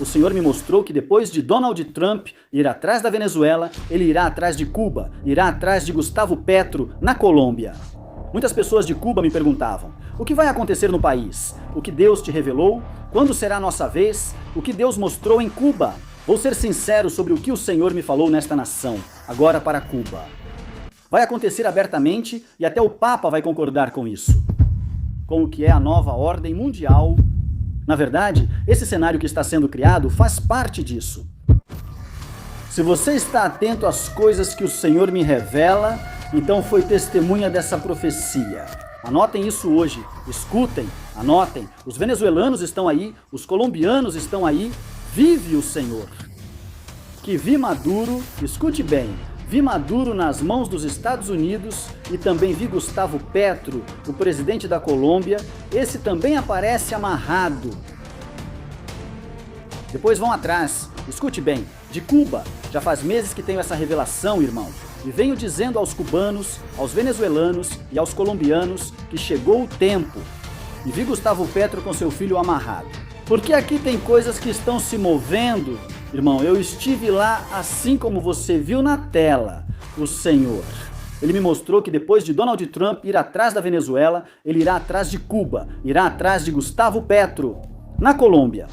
o Senhor me mostrou que depois de Donald Trump ir atrás da Venezuela, ele irá atrás de Cuba, irá atrás de Gustavo Petro na Colômbia. Muitas pessoas de Cuba me perguntavam: o que vai acontecer no país? O que Deus te revelou? Quando será a nossa vez? O que Deus mostrou em Cuba? Vou ser sincero sobre o que o Senhor me falou nesta nação, agora para Cuba. Vai acontecer abertamente e até o Papa vai concordar com isso. Com o que é a nova ordem mundial. Na verdade, esse cenário que está sendo criado faz parte disso. Se você está atento às coisas que o Senhor me revela, então foi testemunha dessa profecia. Anotem isso hoje, escutem, anotem. Os venezuelanos estão aí, os colombianos estão aí. Vive o Senhor. Que vi Maduro, escute bem, vi Maduro nas mãos dos Estados Unidos e também vi Gustavo Petro, o presidente da Colômbia. Esse também aparece amarrado. Depois vão atrás, escute bem, de Cuba. Já faz meses que tenho essa revelação, irmão. E venho dizendo aos cubanos, aos venezuelanos e aos colombianos que chegou o tempo. E vi Gustavo Petro com seu filho amarrado. Porque aqui tem coisas que estão se movendo. Irmão, eu estive lá assim como você viu na tela, o Senhor. Ele me mostrou que depois de Donald Trump ir atrás da Venezuela, ele irá atrás de Cuba, irá atrás de Gustavo Petro, na Colômbia.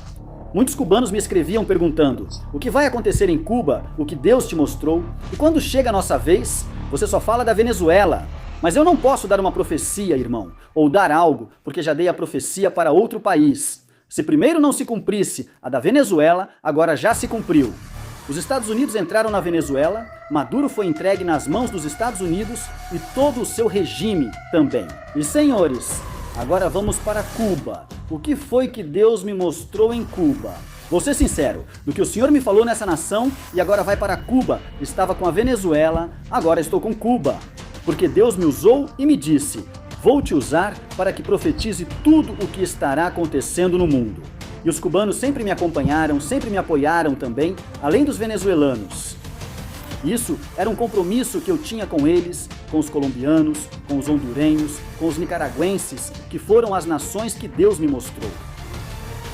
Muitos cubanos me escreviam perguntando: o que vai acontecer em Cuba, o que Deus te mostrou? E quando chega a nossa vez, você só fala da Venezuela. Mas eu não posso dar uma profecia, irmão, ou dar algo, porque já dei a profecia para outro país. Se primeiro não se cumprisse a da Venezuela, agora já se cumpriu. Os Estados Unidos entraram na Venezuela, Maduro foi entregue nas mãos dos Estados Unidos e todo o seu regime também. E senhores, agora vamos para Cuba. O que foi que Deus me mostrou em Cuba? Vou ser sincero, do que o Senhor me falou nessa nação e agora vai para Cuba. Estava com a Venezuela, agora estou com Cuba. Porque Deus me usou e me disse: vou te usar para que profetize tudo o que estará acontecendo no mundo. E os cubanos sempre me acompanharam, sempre me apoiaram também, além dos venezuelanos. Isso era um compromisso que eu tinha com eles, com os colombianos, com os hondurenhos, com os nicaragüenses, que foram as nações que Deus me mostrou.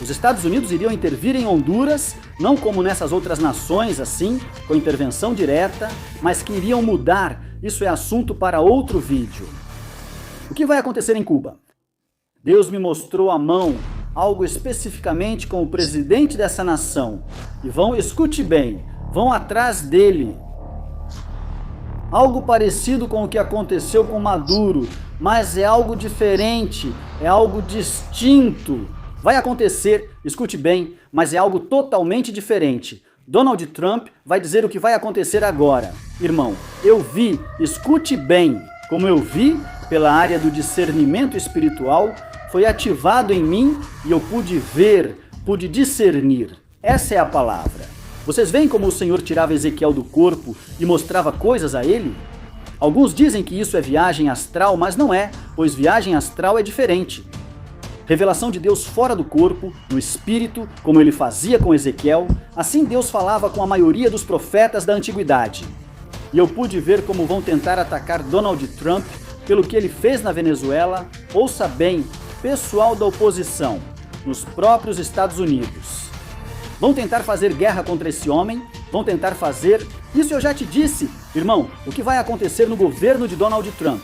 Os Estados Unidos iriam intervir em Honduras, não como nessas outras nações assim, com intervenção direta, mas que iriam mudar. Isso é assunto para outro vídeo. O que vai acontecer em Cuba? Deus me mostrou a mão, algo especificamente com o presidente dessa nação. E escute bem, vão atrás dele. Algo parecido com o que aconteceu com Maduro, mas é algo diferente, é algo distinto. Vai acontecer, escute bem, mas é algo totalmente diferente. Donald Trump vai dizer o que vai acontecer agora. Irmão, eu vi, escute bem, como eu vi pela área do discernimento espiritual, foi ativado em mim e eu pude ver, pude discernir. Essa é a palavra. Vocês veem como o Senhor tirava Ezequiel do corpo e mostrava coisas a ele? Alguns dizem que isso é viagem astral, mas não é, pois viagem astral é diferente. Revelação de Deus fora do corpo, no espírito, como ele fazia com Ezequiel, assim Deus falava com a maioria dos profetas da antiguidade. E eu pude ver como vão tentar atacar Donald Trump pelo que ele fez na Venezuela. Ouça bem, pessoal da oposição, nos próprios Estados Unidos. Vão tentar fazer guerra contra esse homem, vão tentar fazer... Isso eu já te disse, irmão, o que vai acontecer no governo de Donald Trump.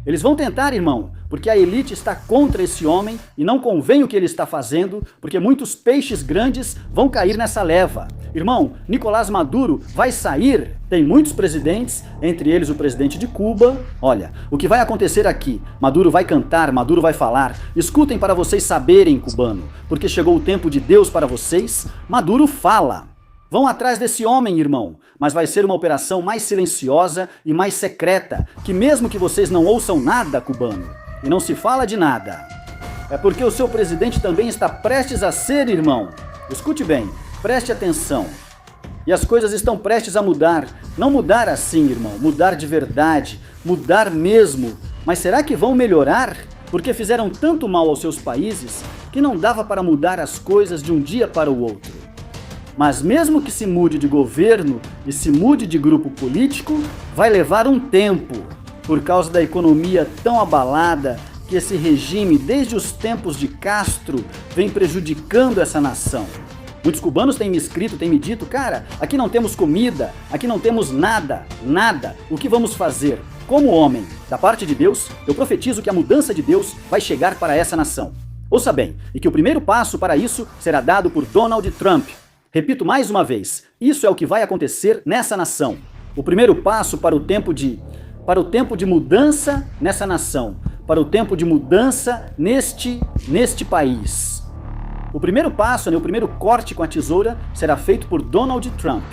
Eles vão tentar, irmão, porque a elite está contra esse homem e não convém o que ele está fazendo, porque muitos peixes grandes vão cair nessa leva. Irmão, Nicolás Maduro vai sair, tem muitos presidentes, entre eles o presidente de Cuba. Olha, o que vai acontecer aqui? Maduro vai cantar, Maduro vai falar. Escutem para vocês saberem, cubano, porque chegou o tempo de Deus para vocês. Maduro fala. Vão atrás desse homem, irmão, mas vai ser uma operação mais silenciosa e mais secreta, que mesmo que vocês não ouçam nada, cubano, e não se fala de nada, é porque o seu presidente também está prestes a ser, irmão. Escute bem, preste atenção. E as coisas estão prestes a mudar. Não mudar assim, irmão, mudar de verdade, mudar mesmo. Mas será que vão melhorar? Porque fizeram tanto mal aos seus países que não dava para mudar as coisas de um dia para o outro. Mas mesmo que se mude de governo e se mude de grupo político, vai levar um tempo, por causa da economia tão abalada que esse regime, desde os tempos de Castro, vem prejudicando essa nação. Muitos cubanos têm me escrito, têm me dito, cara, aqui não temos comida, aqui não temos nada, nada. O que vamos fazer? Como homem, da parte de Deus, eu profetizo que a mudança de Deus vai chegar para essa nação. Ouça bem, e que o primeiro passo para isso será dado por Donald Trump. Repito mais uma vez, isso é o que vai acontecer nessa nação. O primeiro passo para o tempo de mudança nessa nação, para o tempo de mudança neste país. O primeiro passo, o primeiro corte com a tesoura será feito por Donald Trump.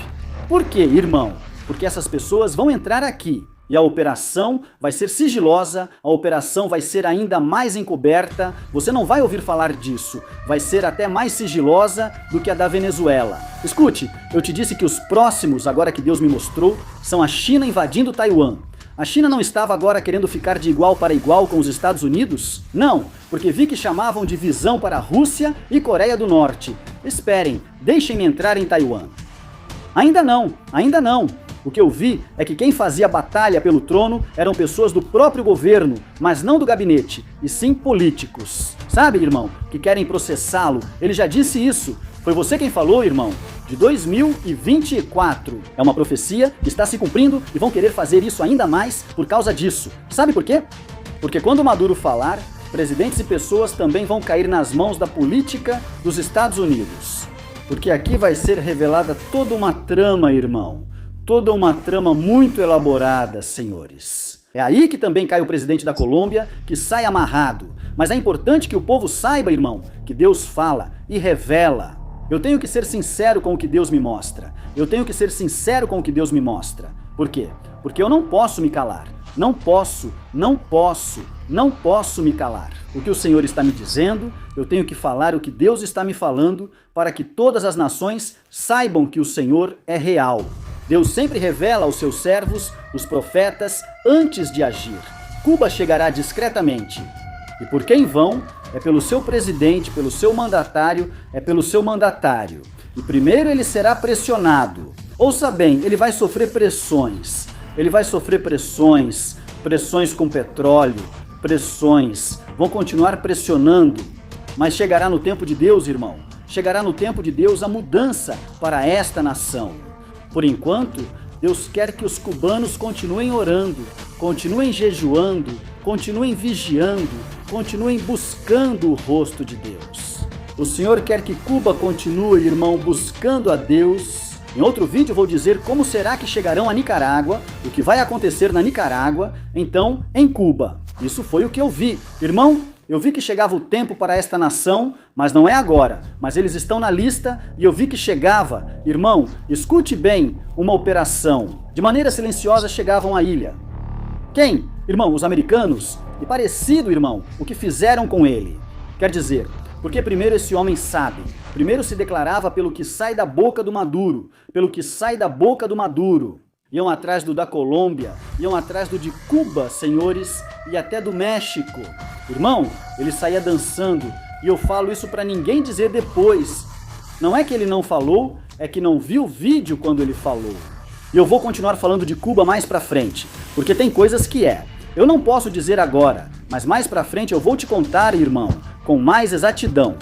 Por quê, irmão? Porque essas pessoas vão entrar aqui. E a operação vai ser sigilosa, a operação vai ser ainda mais encoberta, você não vai ouvir falar disso, vai ser até mais sigilosa do que a da Venezuela. Escute, eu te disse que os próximos, agora que Deus me mostrou, são a China invadindo Taiwan. A China não estava agora querendo ficar de igual para igual com os Estados Unidos? Não, porque vi que chamavam de visão para a Rússia e Coreia do Norte. Esperem, deixem-me entrar em Taiwan. Ainda não, ainda não. O que eu vi é que quem fazia batalha pelo trono eram pessoas do próprio governo, mas não do gabinete, e sim políticos. Sabe, irmão, que querem processá-lo. Ele já disse isso. Foi você quem falou, irmão. De 2024. É uma profecia que está se cumprindo e vão querer fazer isso ainda mais por causa disso. Sabe por quê? Porque quando Maduro falar, presidentes e pessoas também vão cair nas mãos da política dos Estados Unidos. Porque aqui vai ser revelada toda uma trama, irmão. Toda uma trama muito elaborada, senhores. É aí que também cai o presidente da Colômbia, que sai amarrado. Mas é importante que o povo saiba, irmão, que Deus fala e revela. Eu tenho que ser sincero com o que Deus me mostra. Eu tenho que ser sincero com o que Deus me mostra. Por quê? Porque eu não posso me calar. Não posso me calar. O que o Senhor está me dizendo, eu tenho que falar o que Deus está me falando para que todas as nações saibam que o Senhor é real. Deus sempre revela aos seus servos, os profetas, antes de agir. Cuba chegará discretamente. E por quem vão? É pelo seu presidente, pelo seu mandatário, é pelo seu mandatário. E primeiro ele será pressionado. Ouça bem, ele vai sofrer pressões. Ele vai sofrer pressões com petróleo, pressões. Vão continuar pressionando. Mas chegará no tempo de Deus, irmão. Chegará no tempo de Deus a mudança para esta nação. Por enquanto, Deus quer que os cubanos continuem orando, continuem jejuando, continuem vigiando, continuem buscando o rosto de Deus. O Senhor quer que Cuba continue, irmão, buscando a Deus. Em outro vídeo eu vou dizer como será que chegarão a Nicarágua, o que vai acontecer na Nicarágua, então em Cuba. Isso foi o que eu vi. Irmão, eu vi que chegava o tempo para esta nação, mas não é agora. Mas eles estão na lista e eu vi que chegava. Irmão, escute bem, uma operação. De maneira silenciosa chegavam à ilha. Quem? Irmão, os americanos. E parecido, irmão, o que fizeram com ele. Quer dizer, porque primeiro esse homem sabe. Primeiro se declarava pelo que sai da boca do Maduro. Pelo que sai da boca do Maduro. Iam atrás do da Colômbia, iam atrás do de Cuba, senhores, e até do México. Irmão, ele saía dançando, e eu falo isso para ninguém dizer depois. Não é que ele não falou, é que não viu o vídeo quando ele falou. E eu vou continuar falando de Cuba mais pra frente, porque tem coisas que eu não posso dizer agora, mas mais pra frente eu vou te contar, irmão, com mais exatidão.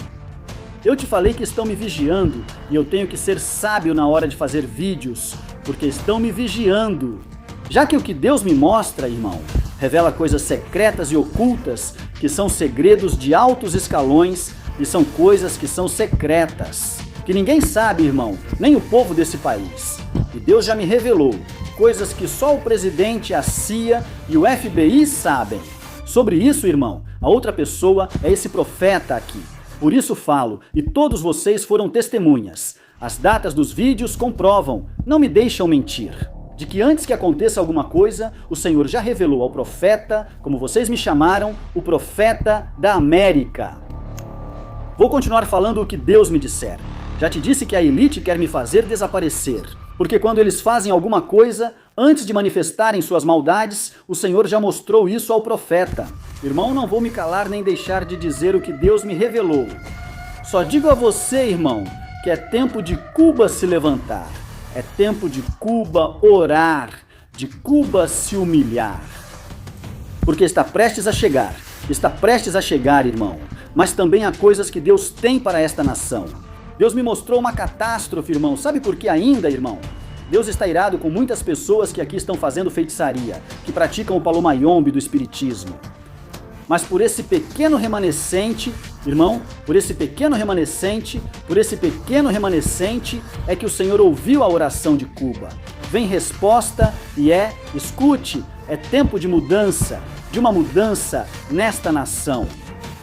Eu te falei que estão me vigiando e eu tenho que ser sábio na hora de fazer vídeos, porque estão me vigiando. Já que o que Deus me mostra, irmão, revela coisas secretas e ocultas, que são segredos de altos escalões e são coisas que são secretas, que ninguém sabe, irmão, nem o povo desse país. E Deus já me revelou coisas que só o presidente, a CIA e o FBI sabem. Sobre isso, irmão, a outra pessoa é esse profeta aqui. Por isso falo, e todos vocês foram testemunhas. As datas dos vídeos comprovam, não me deixam mentir. De que antes que aconteça alguma coisa, o Senhor já revelou ao profeta, como vocês me chamaram, o profeta da América. Vou continuar falando o que Deus me disser. Já te disse que a elite quer me fazer desaparecer. Porque quando eles fazem alguma coisa, antes de manifestarem suas maldades, o Senhor já mostrou isso ao profeta. Irmão, não vou me calar nem deixar de dizer o que Deus me revelou. Só digo a você, irmão, que é tempo de Cuba se levantar. É tempo de Cuba orar, de Cuba se humilhar. Porque está prestes a chegar, irmão. Mas também há coisas que Deus tem para esta nação. Deus me mostrou uma catástrofe, irmão. Sabe por que ainda, irmão? Deus está irado com muitas pessoas que aqui estão fazendo feitiçaria, que praticam o palomayombe do espiritismo. Mas por esse pequeno remanescente, irmão, por esse pequeno remanescente é que o Senhor ouviu a oração de Cuba. Vem resposta e escute, é tempo de mudança, de uma mudança nesta nação.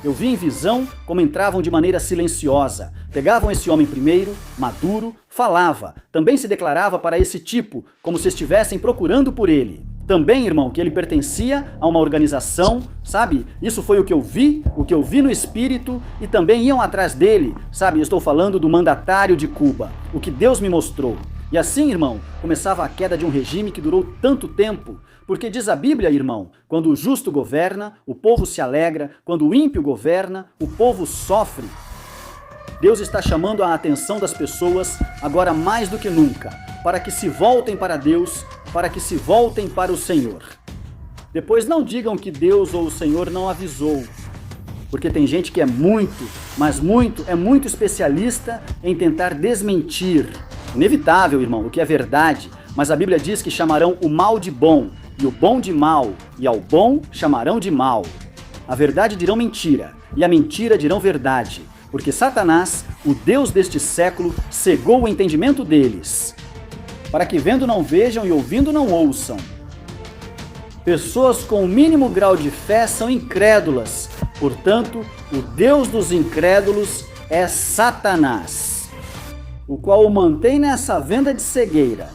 Eu vi em visão como entravam de maneira silenciosa. Pegavam esse homem primeiro, Maduro, falava, também se declarava para esse tipo, como se estivessem procurando por ele. Também, irmão, que ele pertencia a uma organização, sabe? Isso foi o que eu vi no espírito, e também iam atrás dele, sabe? Estou falando do mandatário de Cuba, o que Deus me mostrou. E assim, irmão, começava a queda de um regime que durou tanto tempo, porque diz a Bíblia, irmão, quando o justo governa, o povo se alegra, quando o ímpio governa, o povo sofre. Deus está chamando a atenção das pessoas, agora mais do que nunca, para que se voltem para Deus, para que se voltem para o Senhor. Depois não digam que Deus ou o Senhor não avisou, porque tem gente que é muito especialista em tentar desmentir. Inevitável, irmão, o que é verdade, mas a Bíblia diz que chamarão o mal de bom, e o bom de mal, e ao bom chamarão de mal. A verdade dirão mentira, e a mentira dirão verdade, porque Satanás, o Deus deste século, cegou o entendimento deles, para que vendo não vejam e ouvindo não ouçam. Pessoas com o mínimo grau de fé são incrédulas, portanto, o Deus dos incrédulos é Satanás, o qual o mantém nessa venda de cegueira,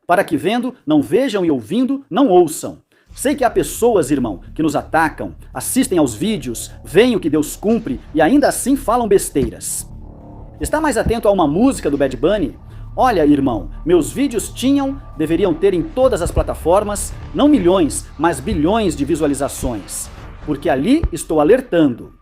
para que vendo não vejam e ouvindo não ouçam. Sei que há pessoas, irmão, que nos atacam, assistem aos vídeos, veem o que Deus cumpre e ainda assim falam besteiras. Está mais atento a uma música do Bad Bunny? Olha, irmão, meus vídeos deveriam ter em todas as plataformas, não milhões, mas bilhões de visualizações, porque ali estou alertando.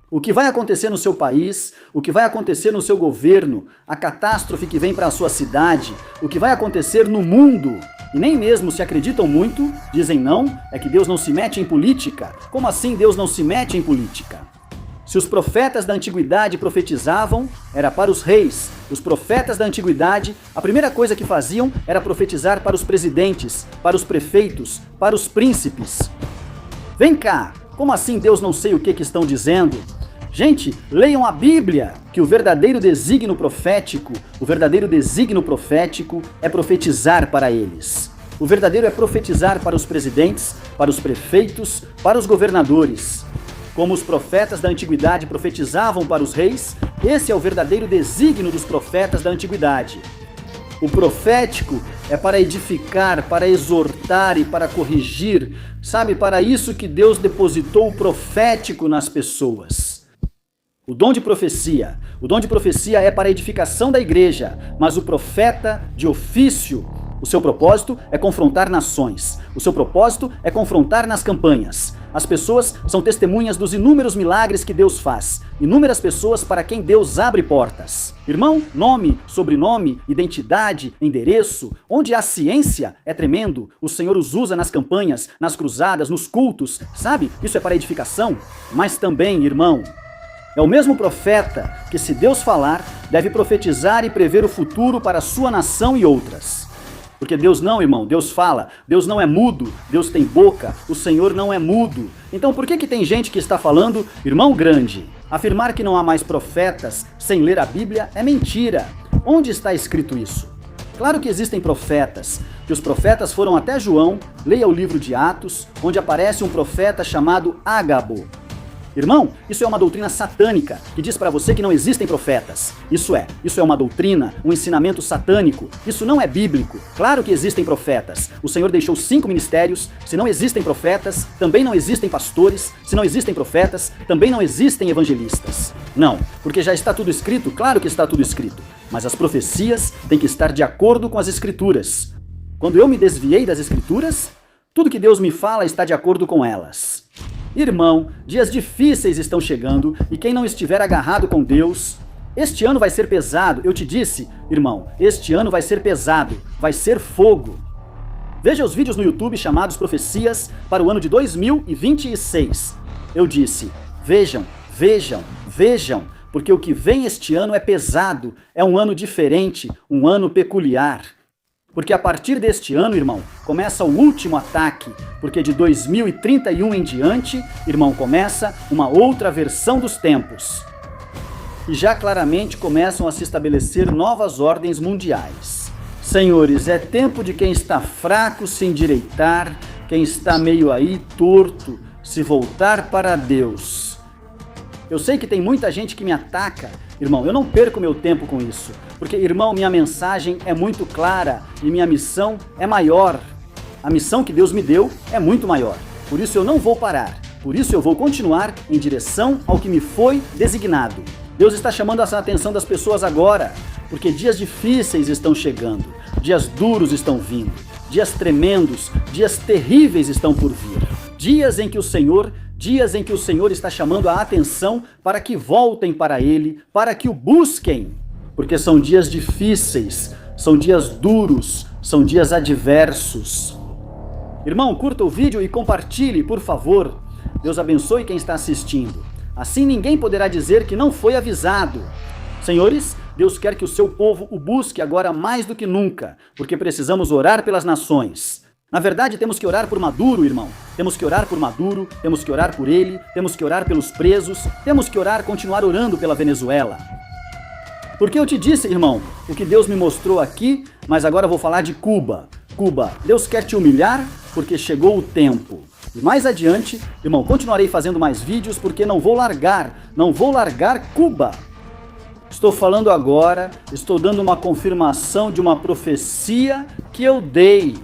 O que vai acontecer no seu país, o que vai acontecer no seu governo, a catástrofe que vem para a sua cidade, o que vai acontecer no mundo. E nem mesmo se acreditam muito, dizem não, é que Deus não se mete em política. Como assim Deus não se mete em política? Se os profetas da antiguidade profetizavam, era para os reis. Os profetas da antiguidade, a primeira coisa que faziam era profetizar para os presidentes, para os prefeitos, para os príncipes. Vem cá, como assim Deus não sei o que estão dizendo? Gente, leiam a Bíblia, que o verdadeiro desígnio profético é profetizar para eles. O verdadeiro é profetizar para os presidentes, para os prefeitos, para os governadores. Como os profetas da antiguidade profetizavam para os reis, esse é o verdadeiro desígnio dos profetas da antiguidade. O profético é para edificar, para exortar e para corrigir. Sabe, para isso que Deus depositou o profético nas pessoas. O dom de profecia é para a edificação da igreja, mas o profeta de ofício, o seu propósito é confrontar nações, o seu propósito é confrontar nas campanhas. As pessoas são testemunhas dos inúmeros milagres que Deus faz, inúmeras pessoas para quem Deus abre portas. Irmão, nome, sobrenome, identidade, endereço, onde há ciência é tremendo, o Senhor os usa nas campanhas, nas cruzadas, nos cultos, sabe? Isso é para edificação, mas também, irmão, é o mesmo profeta que, se Deus falar, deve profetizar e prever o futuro para a sua nação e outras. Porque Deus não, irmão, Deus fala, Deus não é mudo, Deus tem boca, o Senhor não é mudo. Então por que tem gente que está falando, irmão grande? Afirmar que não há mais profetas sem ler a Bíblia é mentira. Onde está escrito isso? Claro que existem profetas, que os profetas foram até João, leia o livro de Atos, onde aparece um profeta chamado Ágabo. Irmão, isso é uma doutrina satânica, que diz para você que não existem profetas. Isso é uma doutrina, um ensinamento satânico. Isso não é bíblico. Claro que existem profetas. O Senhor deixou 5 ministérios. Se não existem profetas, também não existem pastores. Se não existem profetas, também não existem evangelistas. Não, porque já está tudo escrito, claro que está tudo escrito. Mas as profecias têm que estar de acordo com as Escrituras. Quando eu me desviei das Escrituras, tudo que Deus me fala está de acordo com elas. Irmão, dias difíceis estão chegando e quem não estiver agarrado com Deus, este ano vai ser pesado. Eu te disse, irmão, este ano vai ser pesado, vai ser fogo. Veja os vídeos no YouTube chamados Profecias para o ano de 2026. Eu disse, vejam, porque o que vem este ano é pesado, é um ano diferente, um ano peculiar. Porque a partir deste ano, irmão, começa o último ataque, porque de 2031 em diante, irmão, começa uma outra versão dos tempos. E já claramente começam a se estabelecer novas ordens mundiais. Senhores, é tempo de quem está fraco se endireitar, quem está meio aí torto se voltar para Deus. Eu sei que tem muita gente que me ataca, irmão, eu não perco meu tempo com isso, porque, irmão, minha mensagem é muito clara e minha missão é maior. A missão que Deus me deu é muito maior, por isso eu não vou parar, por isso eu vou continuar em direção ao que me foi designado. Deus está chamando a atenção das pessoas agora, porque dias difíceis estão chegando, dias duros estão vindo, dias tremendos, dias terríveis estão por vir, dias em que o Senhor está chamando a atenção para que voltem para Ele, para que o busquem, porque são dias difíceis, são dias duros, são dias adversos. Irmão, curta o vídeo e compartilhe, por favor. Deus abençoe quem está assistindo. Assim ninguém poderá dizer que não foi avisado. Senhores, Deus quer que o seu povo o busque agora mais do que nunca, porque precisamos orar pelas nações. Na verdade, temos que orar por Maduro, irmão. Temos que orar por Maduro, temos que orar por ele, temos que orar pelos presos, temos que continuar orando pela Venezuela. Porque eu te disse, irmão, o que Deus me mostrou aqui, mas agora vou falar de Cuba. Cuba, Deus quer te humilhar porque chegou o tempo. E mais adiante, irmão, continuarei fazendo mais vídeos porque não vou largar Cuba. Estou falando agora, estou dando uma confirmação de uma profecia que eu dei.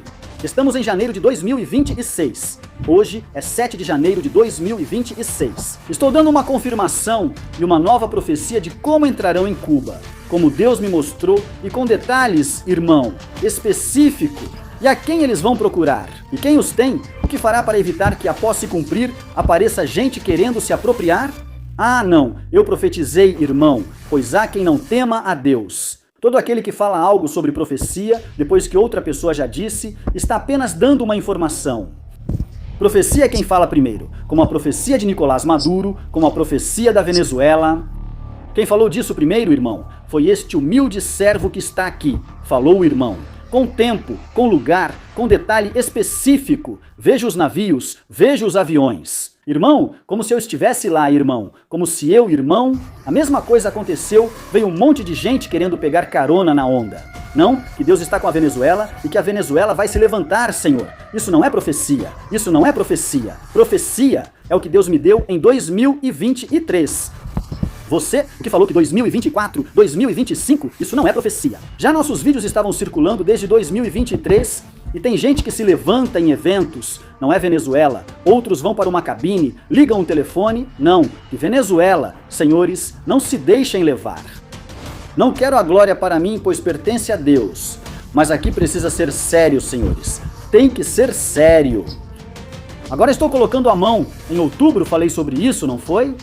Estamos em janeiro de 2026. Hoje é 7 de janeiro de 2026. Estou dando uma confirmação e uma nova profecia de como entrarão em Cuba, como Deus me mostrou e com detalhes, irmão, específico. E a quem eles vão procurar? E quem os tem? O que fará para evitar que, após se cumprir, apareça gente querendo se apropriar? Ah, não, eu profetizei, irmão, pois há quem não tema a Deus. Todo aquele que fala algo sobre profecia, depois que outra pessoa já disse, está apenas dando uma informação. Profecia é quem fala primeiro, como a profecia de Nicolás Maduro, como a profecia da Venezuela. Quem falou disso primeiro, irmão, foi este humilde servo que está aqui, falou o irmão. Com tempo, com lugar, com detalhe específico. Veja os navios, veja os aviões. Irmão, como se eu estivesse lá, irmão. Como se eu, irmão... A mesma coisa aconteceu, veio um monte de gente querendo pegar carona na onda. Não, que Deus está com a Venezuela e que a Venezuela vai se levantar, Senhor. Isso não é profecia, isso não é profecia. Profecia é o que Deus me deu em 2023. Você que falou que 2024, 2025, isso não é profecia. Já nossos vídeos estavam circulando desde 2023 e tem gente que se levanta em eventos, não é Venezuela. Outros vão para uma cabine, ligam um telefone, não. E Venezuela, senhores, não se deixem levar. Não quero a glória para mim, pois pertence a Deus. Mas aqui precisa ser sério, senhores. Tem que ser sério. Agora estou colocando a mão. Em outubro falei sobre isso, não foi?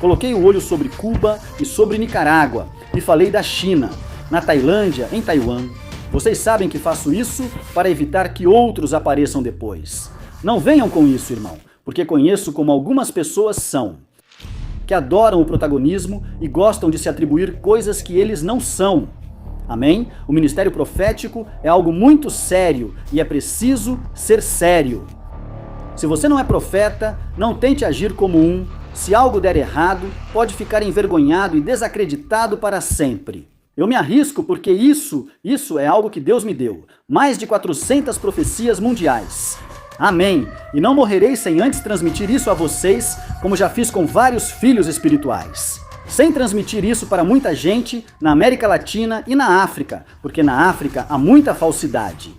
Coloquei o olho sobre Cuba e sobre Nicarágua e falei da China, na Tailândia, em Taiwan. Vocês sabem que faço isso para evitar que outros apareçam depois. Não venham com isso, irmão, porque conheço como algumas pessoas são, que adoram o protagonismo e gostam de se atribuir coisas que eles não são. Amém? O ministério profético é algo muito sério e é preciso ser sério. Se você não é profeta, não tente agir como um. Se algo der errado, pode ficar envergonhado e desacreditado para sempre. Eu me arrisco porque isso é algo que Deus me deu. Mais de 400 profecias mundiais. Amém. E não morrerei sem antes transmitir isso a vocês, como já fiz com vários filhos espirituais. Sem transmitir isso para muita gente na América Latina e na África, porque na África há muita falsidade.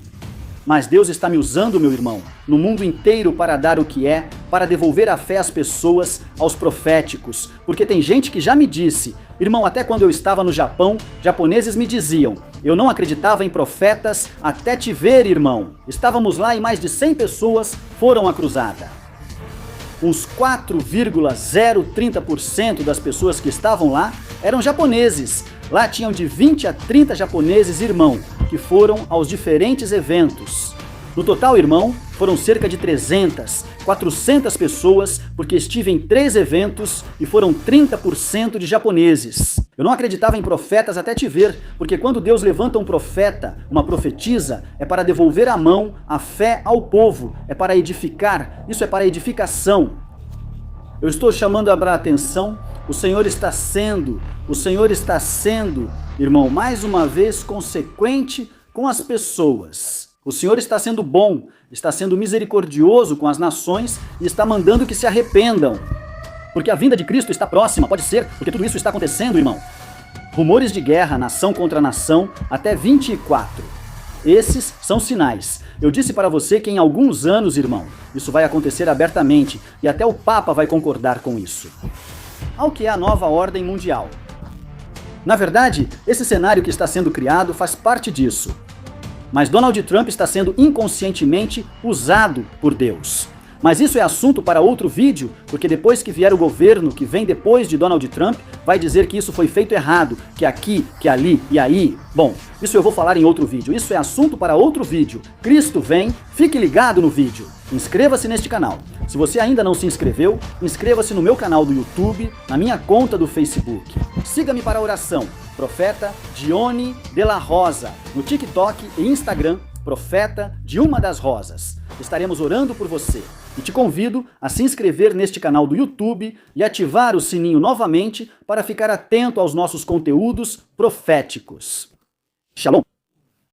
Mas Deus está me usando, meu irmão, no mundo inteiro para dar o que é, para devolver a fé às pessoas, aos proféticos. Porque tem gente que já me disse, irmão, até quando eu estava no Japão, japoneses me diziam, eu não acreditava em profetas até te ver, irmão. Estávamos lá e mais de 100 pessoas foram à cruzada. Uns 4,030% das pessoas que estavam lá eram japoneses. Lá tinham de 20 a 30 japoneses, irmão, que foram aos diferentes eventos. No total, irmão, foram cerca de 300, 400 pessoas, porque estive em 3 eventos e foram 30% de japoneses. Eu não acreditava em profetas até te ver, porque quando Deus levanta um profeta, uma profetisa, é para devolver a mão, a fé ao povo, é para edificar, isso é para edificação. Eu estou chamando a atenção, o Senhor está sendo, irmão, mais uma vez consequente com as pessoas. O Senhor está sendo bom, está sendo misericordioso com as nações e está mandando que se arrependam. Porque a vinda de Cristo está próxima, pode ser, porque tudo isso está acontecendo, irmão. Rumores de guerra, nação contra nação, até 24. Esses são sinais. Eu disse para você que em alguns anos, irmão, isso vai acontecer abertamente e até o Papa vai concordar com isso. Ao que é a nova ordem mundial. Na verdade, esse cenário que está sendo criado faz parte disso. Mas Donald Trump está sendo inconscientemente usado por Deus. Mas isso é assunto para outro vídeo, porque depois que vier o governo que vem depois de Donald Trump, vai dizer que isso foi feito errado, que aqui, que ali e aí. Bom, isso eu vou falar em outro vídeo, isso é assunto para outro vídeo. Cristo vem, fique ligado no vídeo. Inscreva-se neste canal. Se você ainda não se inscreveu, inscreva-se no meu canal do YouTube, na minha conta do Facebook. Siga-me para a oração, Profeta Dione de la Rosa, no TikTok e Instagram, Profeta de uma das Rosas. Estaremos orando por você. E te convido a se inscrever neste canal do YouTube e ativar o sininho novamente para ficar atento aos nossos conteúdos proféticos. Shalom!